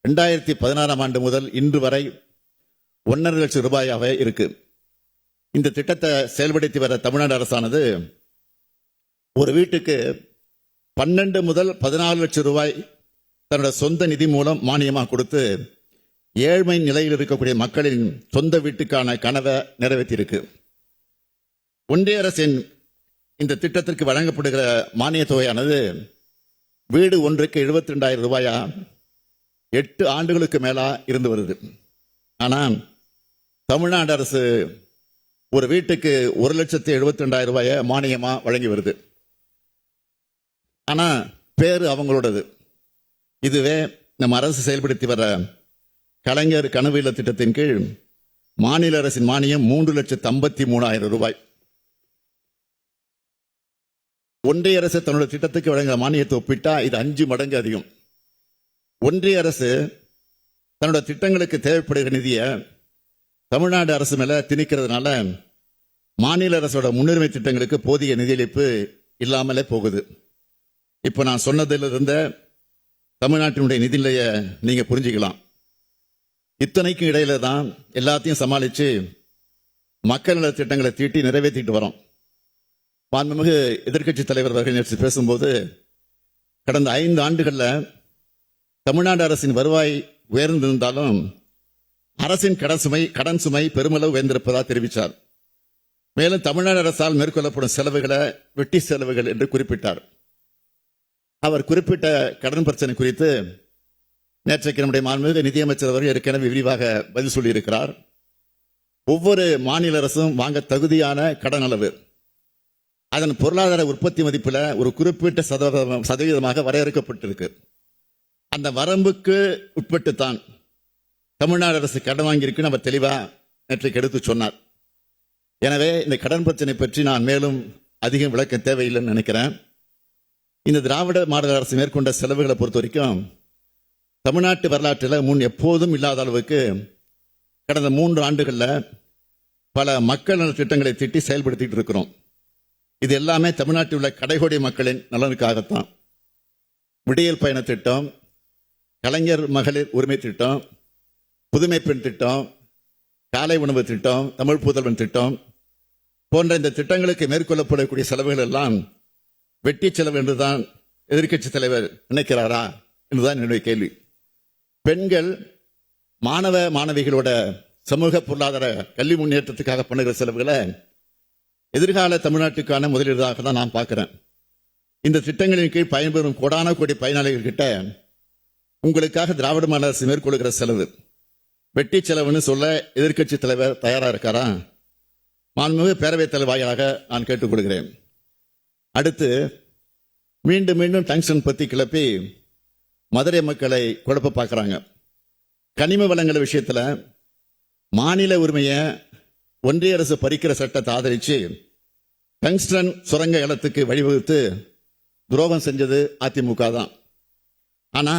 2016 ஆண்டு முதல் இன்று வரை 1.5 லட்சம் ரூபாயாவே இருக்கு. இந்த திட்டத்தை செயல்படுத்தி வர தமிழ்நாடு அரசானது ஒரு வீட்டுக்கு 12 முதல் 14 லட்சம் ரூபாய் தன்னோட சொந்த நிதி மூலம் மானியமாக கொடுத்து ஏழ்மை நிலையில் இருக்கக்கூடிய மக்களின் சொந்த வீட்டுக்கான கனவை நிறைவேற்றியிருக்கு. ஒன்றிய அரசின் இந்த திட்டத்திற்கு வழங்கப்படுகிற மானிய தொகையானது வீடு ஒன்றுக்கு 72,000 ரூபாயா 8 ஆண்டுகளுக்கு மேலா இருந்து வருது. ஆனால் தமிழ்நாடு அரசு ஒரு வீட்டுக்கு 1,72,000 ரூபாயை மானியமா வழங்கி வருது. ஆனா பேரு அவங்களோடது. இதுவே நம்ம அரசு செயல்படுத்தி வர கலைஞர் கனவு இல்ல திட்டத்தின் கீழ் மாநில அரசின் மானியம் 3,53,000 ரூபாய். ஒன்றிய அரசு தன்னுடைய திட்டத்துக்கு வழங்குற மானியத்தை ஒப்பிட்டா இது 5 மடங்கு அதிகம். ஒன்றிய அரசு தன்னோட திட்டங்களுக்கு தேவைப்படுகிற நிதியை தமிழ்நாடு அரசு மேல திணிக்கிறதுனால மாநில அரசோட முன்னுரிமை திட்டங்களுக்கு போதிய நிதியளிப்பு இல்லாமலே போகுது. இப்ப நான் சொன்னதிலிருந்த தமிழ்நாட்டினுடைய நிதிநிலையை நீங்க புரிஞ்சுக்கலாம். இத்தனைக்கும் இடையில தான் எல்லாத்தையும் சமாளிச்சு மக்கள் நல திட்டங்களை தீட்டி நிறைவேற்றிட்டு வரோம். மாண்புமிகு எதிர்க்கட்சி தலைவர் அவர்கள் நேற்று பேசும்போது கடந்த 5 ஆண்டுகளில் தமிழ்நாடு அரசின் வருவாய் உயர்ந்திருந்தாலும் அரசின் கடன் சுமை பெருமளவு உயர்ந்திருப்பதாக தெரிவித்தார். மேலும் தமிழ்நாடு அரசால் மேற்கொள்ளப்படும் செலவுகளை வெட்டி செலவுகள் என்று குறிப்பிட்டார். அவர் குறிப்பிட்ட கடன் பிரச்சனை குறித்து நேற்றைக்கு நம்முடைய மாண்புமிகு நிதியமைச்சர் அவர்கள் ஏற்கனவே விரிவாக பதில் சொல்லியிருக்கிறார். ஒவ்வொரு மாநில அரசும் வாங்க தகுதியான கடன் அளவு அதன் பொருளாதார உற்பத்தி மதிப்பில் ஒரு குறிப்பிட்ட சதவீதமாக வரையறுக்கப்பட்டிருக்கு. அந்த வரம்புக்கு உட்பட்டுத்தான் தமிழ்நாடு அரசு கடன் வாங்கியிருக்குன்னு அவர் தெளிவா நேற்றைக்கு எடுத்து சொன்னார். எனவே இந்த கடன் பிரச்சனை பற்றி நான் மேலும் அதிகம் விளக்க தேவையில்லைன்னு நினைக்கிறேன். இந்த திராவிட மாடல் அரசு மேற்கொண்ட செலவுகளை பொறுத்த வரைக்கும் தமிழ்நாட்டு வரலாற்றில் முன் எப்போதும் இல்லாத அளவுக்கு கடந்த 3 ஆண்டுகளில் பல மக்கள் நல திட்டங்களை திட்டி செயல்படுத்திட்டு இருக்கிறோம். இது எல்லாமே தமிழ்நாட்டில் உள்ள கடைகோடி மக்களின் நலனுக்காகத்தான். விடியல் பயண திட்டம், கலைஞர் மகளிர் உரிமை திட்டம், புதுமை பெண் திட்டம், காலை உணவு திட்டம், தமிழ் புதல்வன் திட்டம் போன்ற இந்த திட்டங்களுக்கு மேற்கொள்ளப்படக்கூடிய செலவுகள் எல்லாம் வெட்டி செலவு என்றுதான் எதிர்க்கட்சி தலைவர் நினைக்கிறாரா என்றுதான் என்னுடைய கேள்வி. பெண்கள் மாணவ மாணவிகளோட சமூக பொருளாதார கல்வி முன்னேற்றத்துக்காக பண்ணுகிற செலவுகளை எதிர்கால தமிழ்நாட்டுக்கான முதலீடாக தான் நான் பார்க்கிறேன். இந்த திட்டங்களின் கீழ் பயன்பெறும் கோடான கோடி பயனாளிகள் கிட்ட உங்களுக்காக திராவிட மாடல் அரசு மேற்கொள்கிற செலவு வெட்டி செலவுன்னு சொல்ல எதிர்க்கட்சி தலைவர் தயாரா இருக்காரா? மாண்புமிகு பேரவைத் தலைவர் வாயிலாக நான் கேட்டுக்கொள்கிறேன். அடுத்து மீண்டும் மீண்டும் டங்ஸ்டன் பத்தி கிளப்பி மதுரை மக்களை குழப்ப பார்க்கறாங்க. கனிம வளங்கள் விஷயத்துல மாநில உரிமையை ஒன்றிய அரசு பறிக்கிற சட்டத்தை ஆதரிச்சு டங்ஸ்டன் சுரங்க இடத்துக்கு வழிவகுத்து துரோகம் செஞ்சது அதிமுக தான். ஆனா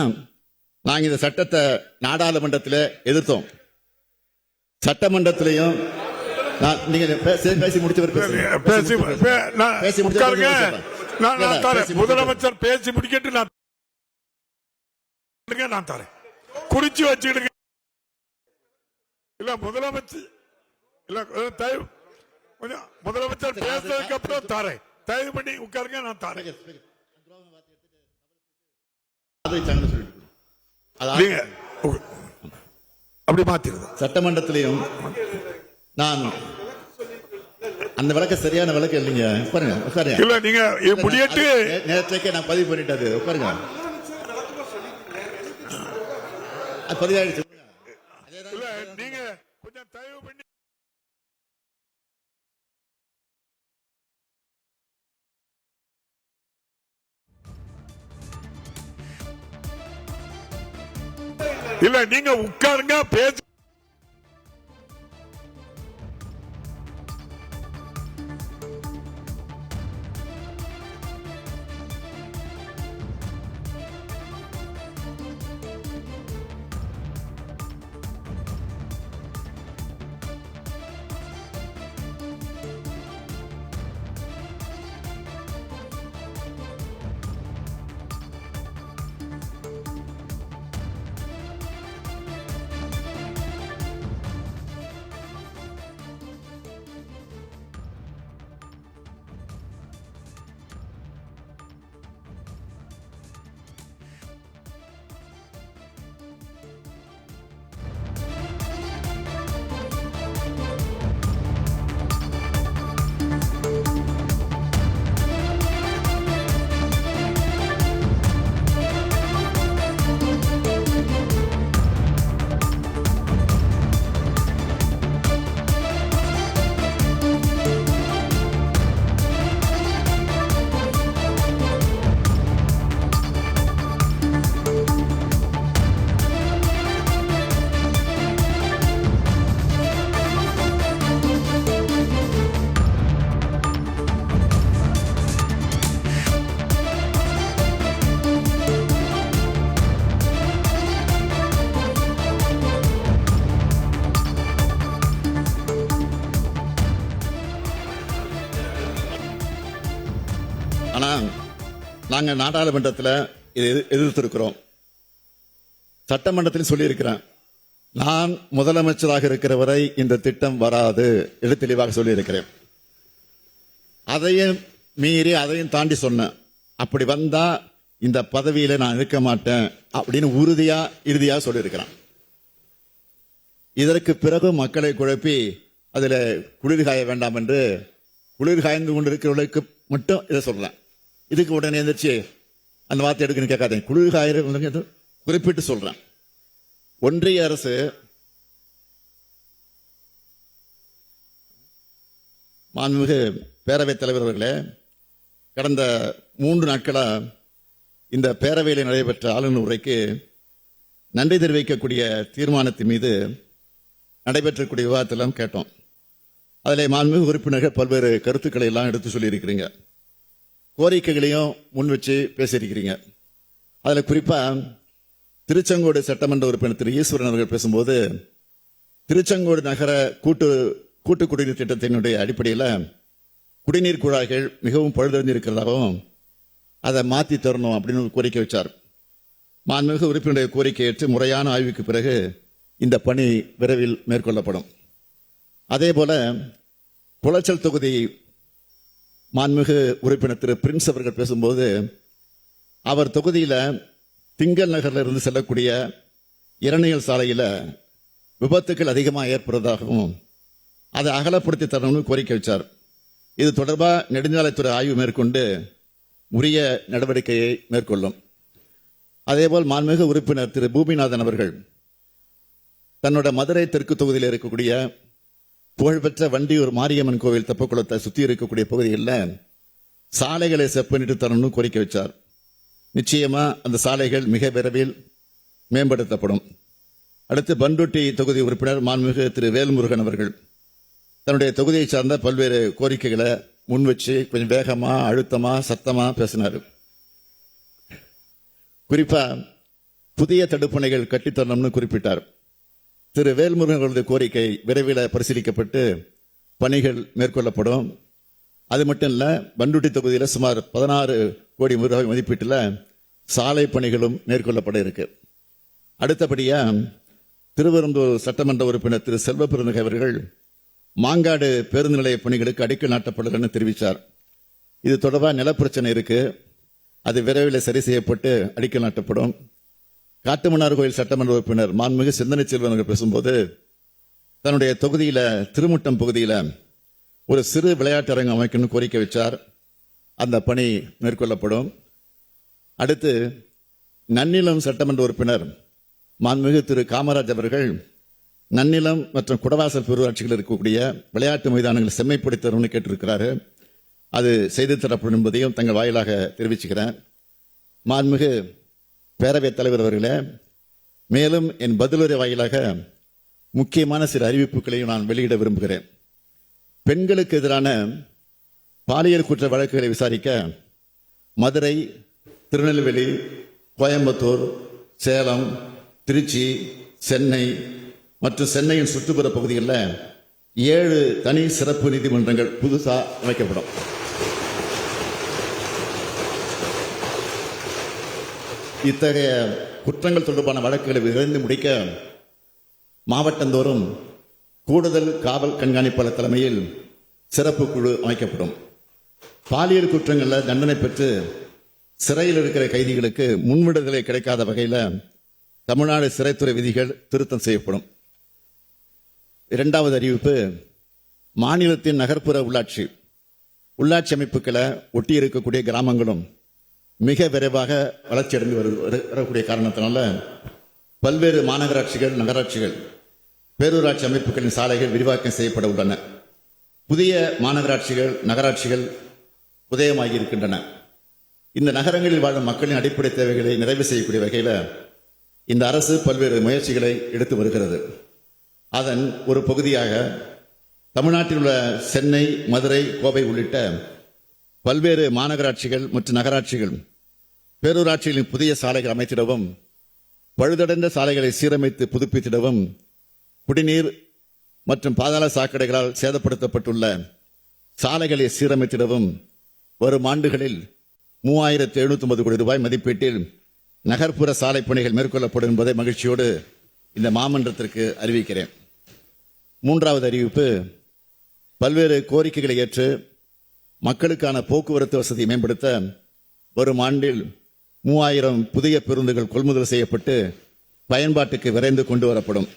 நாங்க இந்த சட்டத்தை நாடாளுமன்றத்தில் எதிர்த்தோம். சட்டமன்றத்திலையும் நீங்க பேசி முடிச்சவர் முதலமைச்சர் பேசி முடிக்கிட்டு நான் தரேன். குறிச்சு வச்சுக்கிட்டு இல்ல முதலமைச்சர் இல்ல முதலமைச்சர் பேசுறதுக்கு அப்புறம் தரேன். தயவு பண்ணி உட்காருங்க, நான் தரேன். அப்படி மாத்திருது. சட்டமன்றத்திலையும் நான் அந்த விளக்க சரியான விளக்கம் இல்லைங்க. உட்காருங்க உட்காருங்க. இல்ல நீங்க முடியட்டு நேரத்துக்கே நான் பதிவு பண்ணிட்டது. உட்காருங்க. பதிவாயிடுச்சு. நீங்க கொஞ்சம் தயவு பண்ணி இல்ல நீங்க உட்காருங்க பேச ஆனா நாங்க நாடாளுமன்றத்தில் இதை எதிர்த்திருக்கிறோம். சட்டமன்றத்தில் சொல்லியிருக்கிறேன். நான் முதலமைச்சராக இருக்கிற வரை இந்த திட்டம் வராது என்று தெளிவாக சொல்லியிருக்கிறேன். அதையும் மீறி அதையும் தாண்டி சொன்னேன். அப்படி வந்தா இந்த பதவியில நான் இருக்க மாட்டேன் அப்படின்னு இறுதியா சொல்லியிருக்கிறேன். இதற்கு பிறகு மக்களை குழப்பி அதுல குளிர் காய வேண்டாம் என்று குளிர் காய்ந்து கொண்டிருக்கிறவர்களுக்கு மட்டும் இதை சொல்லலாம். இதுக்கு உடனே எந்திரிச்சு அந்த வார்த்தை எடுக்கணும் கேட்காதீங்க. குளிர் காயிற குறிப்பிட்டு சொல்றேன். ஒன்றிய அரசு மாண்புமிகு பேரவைத் தலைவர் அவர்களே, கடந்த 3 நாட்களா இந்த பேரவையில் நடைபெற்ற ஆளுநர் உரைக்கு நன்றி தெரிவிக்கக்கூடிய தீர்மானத்தின் மீது நடைபெற்றக்கூடிய விவாதத்தெல்லாம் கேட்டோம். அதில் மாண்புமிகு உறுப்பினர்கள் பல்வேறு கருத்துக்களை எல்லாம் எடுத்து சொல்லியிருக்கிறீங்க. கோரிக்கைகளையும் முன் வச்சு பேசியிருக்கிறீங்க. அதில் குறிப்பா திருச்செங்கோடு சட்டமன்ற உறுப்பினர் திரு ஈஸ்வரன் அவர்கள் பேசும்போது திருச்செங்கோடு நகர கூட்டு குடிநீர் திட்டத்தினுடைய அடிப்படையில் குடிநீர் குழாய்கள் மிகவும் பழுதடைந்திருக்கிறதாகவும் அதை மாற்றி தரணும் அப்படின்னு ஒரு கோரிக்கை வச்சார். மாண்புமிகு உறுப்பினருடைய கோரிக்கை ஏற்று முறையான ஆய்வுக்கு பிறகு இந்த பணி விரைவில் மேற்கொள்ளப்படும். அதே போல குளச்சல் தொகுதி மாண்புமிகு உறுப்பினர் திரு பிரின்ஸ் அவர்கள் பேசும்போது அவர் தொகுதியில திங்கள் நகர்ல இருந்து செல்லக்கூடிய இரணியல் சாலையில விபத்துக்கள் அதிகமாக ஏற்படுவதாகவும் அதை அகலப்படுத்தி தரணும்னு கோரிக்கை வச்சார். இது தொடர்பாக நெடுஞ்சாலைத்துறை ஆய்வு மேற்கொண்டு உரிய நடவடிக்கையை மேற்கொள்ளும். அதேபோல் மாண்புமிகு உறுப்பினர் திரு பூமிநாதன் அவர்கள் தன்னோட மதுரை தெற்கு தொகுதியில் இருக்கக்கூடிய புகழ்பெற்ற வண்டியூர் மாரியம்மன் கோவில் தெப்பக்குளத்தை சுற்றி இருக்கக்கூடிய பகுதிகளில் சாலைகளை செப்பனிட்டு தரணும்னு கோரிக்கை வச்சார். நிச்சயமா அந்த சாலைகள் மிக விரைவில் மேம்படுத்தப்படும். அடுத்து பண்ருட்டி தொகுதி உறுப்பினர் மாண்புமிகு திரு வேல்முருகன் அவர்கள் தன்னுடைய தொகுதியை சார்ந்த பல்வேறு கோரிக்கைகளை முன்வச்சு கொஞ்சம் வேகமா அழுத்தமா சத்தமா பேசினார். குறிப்பா புதிய தடுப்பணைகள் கட்டித்தரணும்னு குறிப்பிட்டார். திரு வேல்முருகன் அவர்களது கோரிக்கை விரைவில் பரிசீலிக்கப்பட்டு பணிகள் மேற்கொள்ளப்படும். அது மட்டும் இல்ல, பண்ருட்டி தொகுதியில் சுமார் 16 கோடி ரூபாய் மதிப்பீட்டில் சாலை பணிகளும் மேற்கொள்ளப்பட இருக்கு. அடுத்தபடியா திருவெரும்பூர் சட்டமன்ற உறுப்பினர் திரு செல்வ பெருந்தகை அவர்கள் மாங்காடு பேருந்து நிலைய பணிகளுக்கு அடிக்கல் நாட்டப்படுதுன்னு தெரிவித்தார். இது தொடர்பாக நிலப்பிரச்சனை இருக்கு, அது விரைவில் சரி செய்யப்பட்டு அடிக்கல் நாட்டப்படும். காட்டுமன்னார் கோயில் சட்டமன்ற உறுப்பினர் மாண்புமிகு சிந்தனை செல்வன் அவர்கள் பேசும்போது தன்னுடைய தொகுதியில திருமுட்டம் பகுதியில ஒரு சிறு விளையாட்டு அரங்கம் அமைக்கணும்னு கோரிக்கை வச்சார். அந்த பணி மேற்கொள்ளப்படும். அடுத்து நன்னிலம் சட்டமன்ற உறுப்பினர் மாண்புமிகு திரு காமராஜ் அவர்கள் நன்னிலம் மற்றும் குடவாசல் பேரூராட்சிகள் இருக்கக்கூடிய விளையாட்டு மைதானங்களை செம்மைப்படுத்தணும்னு கேட்டிருக்கிறாரு. அது செய்து தரப்படும் என்பதையும் தங்கள் வாயிலாக தெரிவிச்சுக்கிறேன். மாண்புமிகு பேரவைத் தலைவர் அவர்களே, மேலும் என் பதிலுரை வாயிலாக முக்கியமான சில அறிவிப்புகளையும் நான் வெளியிட விரும்புகிறேன். பெண்களுக்கு எதிரான பாலியல் குற்ற வழக்குகளை விசாரிக்க மதுரை, திருநெல்வேலி, கோயம்புத்தூர், சேலம், திருச்சி, சென்னை மற்றும் சென்னையின் சுற்றுப்புற பகுதிகளில் 7 தனி சிறப்பு நீதிமன்றங்கள் புதுசாக அமைக்கப்படும். இத்தகைய குற்றங்கள் தொடர்பான வழக்குகளை விரைந்து முடிக்க மாவட்டந்தோறும் கூடுதல் காவல் கண்காணிப்பாளர் தலைமையில் சிறப்பு குழு அமைக்கப்படும். பாலியல் குற்றங்களில் தண்டனை பெற்று சிறையில் இருக்கிற கைதிகளுக்கு முன்விடுதலை கிடைக்காத வகையில் தமிழ்நாடு சிறைத்துறை விதிகள் திருத்தம் செய்யப்படும். 2வது அறிவிப்பு, மாநிலத்தின் நகர்ப்புற உள்ளாட்சி அமைப்புகளை ஒட்டி இருக்கக்கூடிய கிராமங்களும் மிக விரைவாக வளர்ச்சி அடைந்து வரக்கூடிய காரணத்தினால பல்வேறு மாநகராட்சிகள், நகராட்சிகள், பேரூராட்சி அமைப்புகளின் சாலைகள் விரிவாக்கம் செய்யப்பட உள்ளன. புதிய மாநகராட்சிகள், நகராட்சிகள் உதயமாகி இருக்கின்றன. இந்த நகரங்களில் வாழும் மக்களின் அடிப்படை தேவைகளை நிறைவு செய்யக்கூடிய வகையில் இந்த அரசு பல்வேறு முயற்சிகளை எடுத்து வருகிறது. அதன் ஒரு பகுதியாக தமிழ்நாட்டில் உள்ள சென்னை, மதுரை, கோவை உள்ளிட்ட பல்வேறு மாநகராட்சிகள் மற்றும் நகராட்சிகள் பேரூராட்சிகளின் புதிய சாலைகள் அமைத்திடவும், பழுதடைந்த சாலைகளை சீரமைத்து புதுப்பித்திடவும், குடிநீர் மற்றும் பாதாள சாக்கடைகளால் சேதப்படுத்தப்பட்டுள்ள சாலைகளை சீரமைத்திடவும் வரும் ஆண்டுகளில் 3750 கோடி ரூபாய் மதிப்பீட்டில் நகர்ப்புற சாலை பணிகள் மேற்கொள்ளப்படும் என்பதை மகிழ்ச்சியோடு இந்த மாமன்றத்திற்கு அறிவிக்கிறேன். 3வது அறிவிப்பு, பல்வேறு கோரிக்கைகளை ஏற்று மக்களுக்கான போக்குவரத்து வசதியை மேம்படுத்த வரும் ஆண்டில் 3000 புதிய பேருந்துகள் கொள்முதல் செய்யப்பட்டு பயன்பாட்டுக்கு விரைந்து கொண்டு வரப்படும்.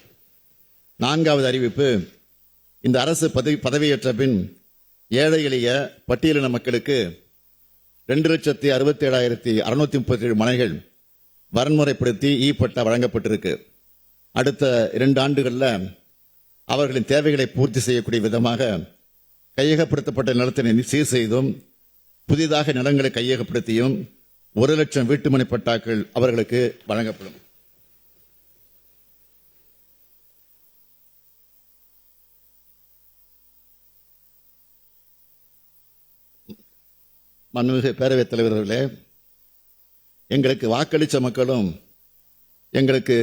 4வது அறிவிப்பு, இந்த அரசு பதவியேற்ற பின் ஏழை எளிய பட்டியலின மக்களுக்கு 2,67,637 மனைகள் வரன்முறைப்படுத்தி பட்டா வழங்கப்பட்டிருக்கு. அடுத்த 2 ஆண்டுகளில் அவர்களின் தேவைகளை பூர்த்தி செய்யக்கூடிய விதமாக கையகப்படுத்தப்பட்ட நிலத்தினை சீர் செய்தும், புதிதாக நிலங்களை கையகப்படுத்தியும் 1 லட்சம் வீட்டுமனை பட்டாக்கள் அவர்களுக்கு வழங்கப்படும். மாண்புமிகு பேரவைத் தலைவர் அவர்களே, எங்களுக்கு வாக்களித்த மக்களும் எங்களுக்கு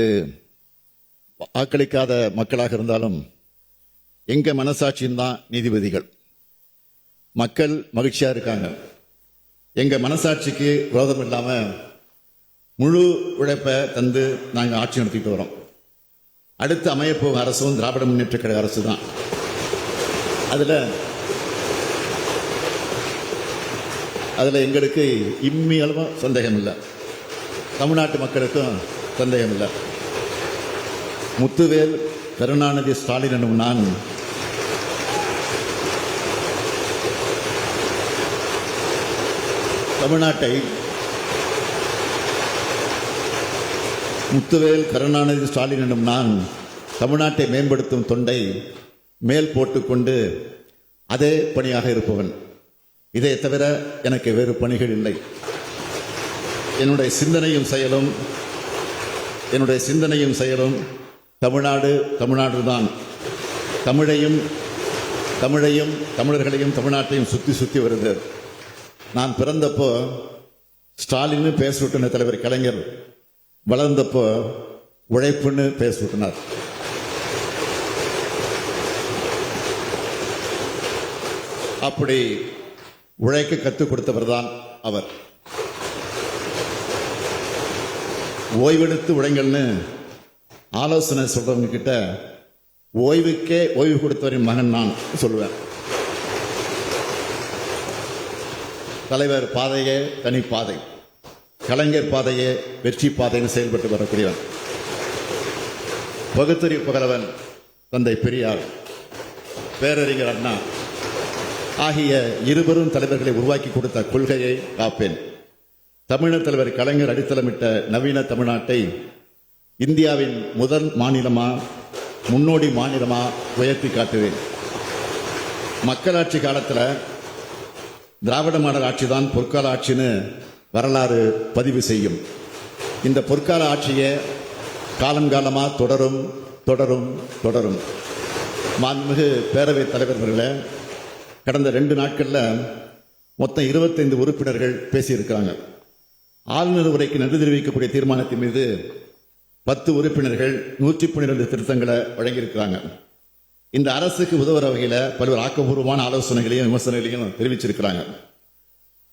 வாக்களிக்காத மக்களாக இருந்தாலும் எங்க மனசாட்சியும் தான் நீதிபதிகள். மக்கள் மகிழ்ச்சியா இருக்காங்க. எங்க மனசாட்சிக்கு விரோதம் இல்லாம முழு உழைப்பை தந்து நாங்க ஆட்சி நடத்திட்டு வரோம். அடுத்து அமையப்போகும் அரசும் திராவிட முன்னேற்ற கழக அரசு தான். அதுல அதில் எங்களுக்கு இம்மி அளவும் சந்தேகம் இல்லை, தமிழ்நாட்டு மக்களுக்கும் சந்தேகம் இல்லை. முத்துவேல் கருணாநிதி ஸ்டாலின் என்னும் நான் தமிழ்நாட்டை முத்துவேல் கருணாநிதி ஸ்டாலின் என்னும் நான் தமிழ்நாட்டை மேம்படுத்தும் தொண்டை மேல் போட்டுக்கொண்டு அதே பணியாக இருப்பவன். இதை தவிர எனக்கு வேறு பணிகள் இல்லை. என்னுடைய சிந்தனையும் செயலும் தமிழ்நாடு தான். தமிழையும் தமிழர்களையும் தமிழ்நாட்டையும் சுத்தி வருது. நான் பிறந்தப்போ ஸ்டாலின்னு பேசிவிட்டன தலைவர் கலைஞர், வளர்ந்தப்போ உழைப்புன்னு பேசிவிட்டனர். அப்படி உழைக்க கற்றுக் கொடுத்தவர் தான் அவர். ஓய்வெடுத்து உழைங்கள்னு ஆலோசனை சொல்றவங்க கிட்ட ஓய்வுக்கே ஓய்வு கொடுத்தவரின் மகன் நான் சொல்லுவேன். தலைவர் பாதையே தனி பாதை, கலைஞர் பாதையே வெற்றி பாதைன்னு செயல்பட்டு வரக்கூடியவன். பகுத்தறிவு புகழவன் தந்தை பெரியார், பேரறிஞர் அண்ணா ஆகிய இருவரும் தலைவர்களை உருவாக்கி கொடுத்த கொள்கையை காப்பேன். தமிழர் தலைவர் கலைஞர் அடித்தளமிட்ட நவீன தமிழ்நாட்டை இந்தியாவின் முதல் மாநிலமா, முன்னோடி மாநிலமா உயர்த்தி காட்டுவேன். மக்களாட்சி காலத்தில் திராவிட மாடல் ஆட்சி தான் பொற்கால ஆட்சின்னு வரலாறு பதிவு செய்யும். இந்த பொற்கால ஆட்சியை காலங்காலமா தொடரும் தொடரும் தொடரும். மாண்புமிகு பேரவைத் தலைவர்களே, கடந்த 2 நாட்கள்ல மொத்தம் 25 உறுப்பினர்கள் பேசியிருக்கிறாங்க. ஆளுநர் உரைக்கு நன்றி தெரிவிக்கக்கூடிய தீர்மானத்தின் மீது 10 உறுப்பினர்கள் 112 திருத்தங்களை வழங்கியிருக்கிறாங்க. இந்த அரசுக்கு உதவுற வகையில பல்வேறு ஆக்கப்பூர்வமான ஆலோசனைகளையும் விமர்சனங்களையும் தெரிவிச்சிருக்கிறாங்க.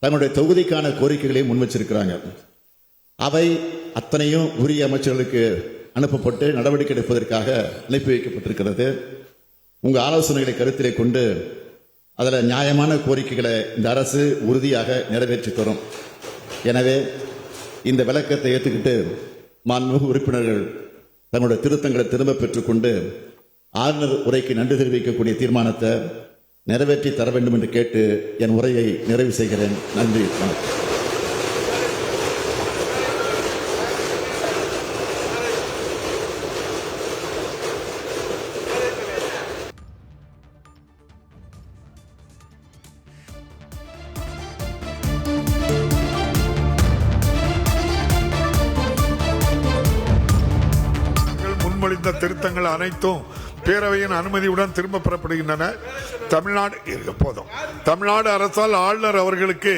தங்களுடைய தொகுதிக்கான கோரிக்கைகளையும் முன் வச்சிருக்கிறாங்க. அவை அத்தனையும் உரிய அமைச்சர்களுக்கு அனுப்பப்பட்டு நடவடிக்கை எடுப்பதற்காக அனுப்பி வைக்கப்பட்டிருக்கிறது. உங்க ஆலோசனைகளை கருத்திலே கொண்டு அதில் நியாயமான கோரிக்கைகளை இந்த அரசு உறுதியாக நிறைவேற்றி தரும். எனவே இந்த விளக்கத்தை ஏற்றுக்கிட்டு மாண்புமிகு உறுப்பினர்கள் தங்களுடைய திருத்தங்களை திரும்ப பெற்றுக்கொண்டு ஆளுநர் உரைக்கு நன்றி தெரிவிக்கக்கூடிய தீர்மானத்தை நிறைவேற்றி தர வேண்டும் என்று கேட்டு என் உரையை நிறைவு செய்கிறேன். நன்றி, வணக்கம். முன்மொழிந்த திருத்தங்கள் அனைத்தும் பேரவையின் அனுமதியுடன் திரும்ப பெறப்படுகின்றன. தமிழ்நாடு அரசால் ஆளுநர் அவர்களுக்கு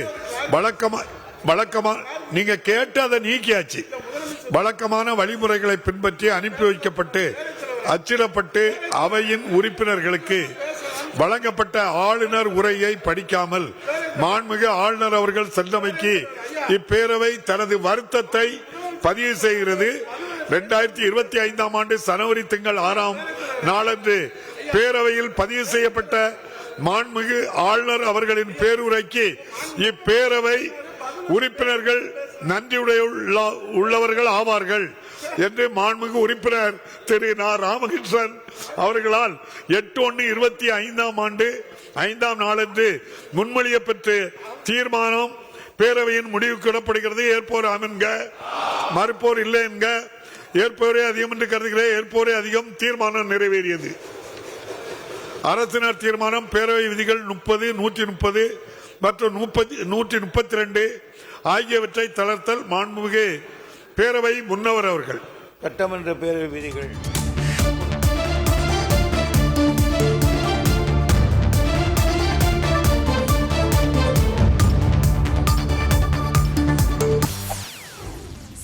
வழக்கமா நீங்க கேட்டு அதை நீக்கியாச்சு. வழக்கமான வழிமுறைகளை பின்பற்றி அனுப்பி வைக்கப்பட்டு அச்சிடப்பட்டு அவையின் உறுப்பினர்களுக்கு வழங்கப்பட்ட ஆளுநர் உரையை படிக்காமல் மாண்புமிகு ஆளுநர் அவர்கள் சென்றமைக்கு இப்பேரவை தனது வருத்தத்தை பதிவு செய்கிறது. 2025ஆம் ஆண்டு ஜனவரி திங்கள் 6ஆம் நாளன்று பேரவையில் பதிவு செய்யப்பட்ட மாண்புமிகு ஆளுநர் அவர்களின் பேருரைக்கு இப்பேரவை உறுப்பினர்கள் நன்றியுள்ளவர்கள் ஆவார்கள் என்று மாண்புமிகு உறுப்பினர் திரு நா. ராமகிருஷ்ணன் அவர்களால் 8/1/25ஆம் ஆண்டு 5ஆம் நாளன்று முன்மொழியப்பட்ட தீர்மானம் பேரவையின் முடிவுக்கு விடப்படுகிறது. ஏற்போர் ஆமென்க, மறுப்போர் இல்லை என்க. ஏற்போரே அதிகம் என்று கருதுகிறேன். ஏற்போரே அதிகம். தீர்மானம் நிறைவேறியது. அரசினர் தீர்மானம் பேரவை விதிகள் 30, 130 மற்றும் 132 ஆகியவற்றை தளர்த்தல். மாண்புமிகு பேரவை முன்னவர் அவர்கள் சட்டமன்ற பேரவை விதிகள்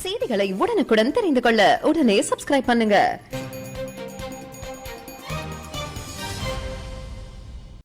செய்திகளை உடனுக்குடன் தெரிந்து கொள்ள உடனே சப்ஸ்கிரைப் பண்ணுங்க.